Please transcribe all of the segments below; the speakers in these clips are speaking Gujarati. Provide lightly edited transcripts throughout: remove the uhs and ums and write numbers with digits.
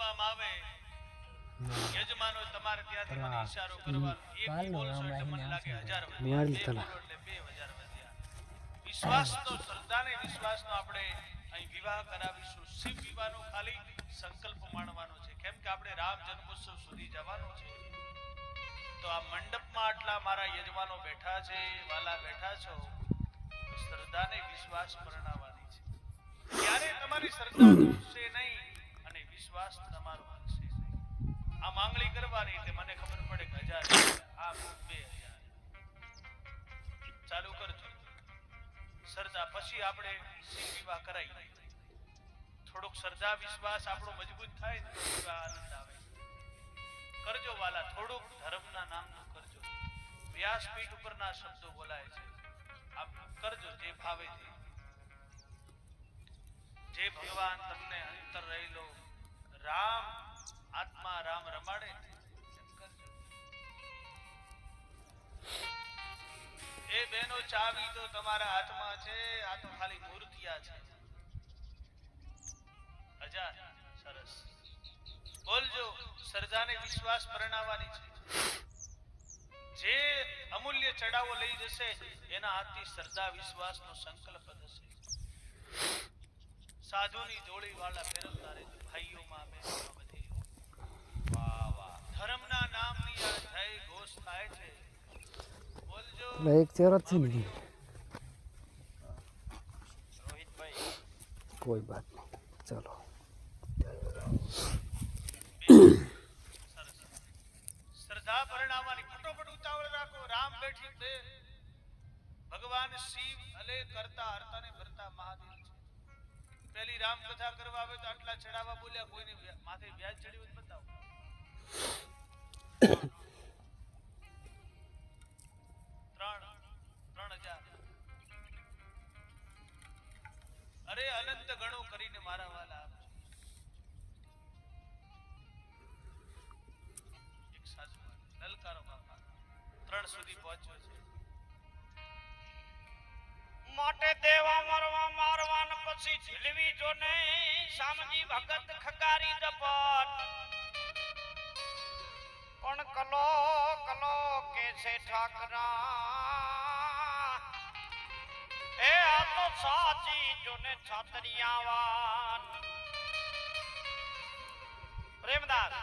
બોલવામાં આવે યજમાનો તમારે ત્યાંથી મને ઈશારો કરવાનો એક બોલશો એટલે મને લાગે 1000 વધ્યા બે બોલો એટલે 2000 વધ્યા વિશ્વાસનો શ્રદ્ધાને વિશ્વાસનો આપણે અહીં વિવાહ કરાવીશું શિવ વિવાહનો ખાલી સંકલ્પ માણવાનો છે કેમ કે આપણે રામ જન્મોત્સવ સુધી જવાનું છે તો આ મંડપમાં આટલા મારા યજમાનો બેઠા છે વાલા બેઠા છો શ્રદ્ધાને વિશ્વાસ પરણાવવાની છે ત્યારે તમારી શ્રદ્ધા તૂટશે નહીં અને વિશ્વાસ તમારો બનશે આ માંગણી કરવાની એટલે મને ખબર પડે કે 1000 આ 2000 ચાલુ કરજો શ્રદ્ધા પછી આપણે શિવ વિવાહ કરાવી થોડોક શ્રદ્ધા વિશ્વાસ આપણો મજબૂત થાય તો વિવાહ આનંદ આવે કરજો વાલા થોડુંક ધર્મના નામનું કરજો વ્યાસપીઠ ઉપરના શબ્દો બોલાય છે આપ કરજો જે ભાવે જે ભગવાન તમને અંતર રહેલો રામ આત્મા રામ રમાડે કરજો એ બેનો ચાવી તો તમારા હાથમાં છે આ તો ખાલી મૂર્તિયા છે 1000 સરસ બોલજો શ્રદ્ધાને વિશ્વાસ પરણાવવાની છે જે અમૂલ્ય ચડાવો લઈ જશે એના હાથથી શ્રદ્ધા વિશ્વાસનો સંકલ્પ થશે સાધુની જોડી વાળા ફેરવતા રહેજો ભાઈઓમાં બહેનોમાં બધે વાહ વાહ ધર્મના નામની આ જય ઘોષ થાય છે બોલજો એક ચેરો છે ને રોહિતભાઈ કોઈ બાત નહીં ચલો શ્રદ્ધા પરણાવવાની ફટોફટ ઉતાવળ રાખો રામ બેઠી છે ભગવાન શિવ અલે કરતા હરતા ને ભરતા મહાદેવ છે પહેલી રામ કથા કરવા આવે તો આટલા ચડાવા બોલ્યા કોઈને માથે વ્યાજ ચડ્યું બતાવો 3000 અરે અનંત ગણો કરીને મારા વાલા આપજો એક સાચું લલકારો બાપા 3 સુધી પહોંચ્યો છે મોટે દેવા મરવા મારવાન પછી ઝીલવી જો નહીં સામજી ભગત ખકારી જપત પણ કલો કલો કે છે ઠાકરા એ આ તો સાચી જોને છાતરિયાવાન પ્રેમદાસ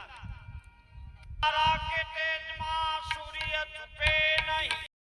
તારા કે તેજમાં સૂર્ય છુપે નહીં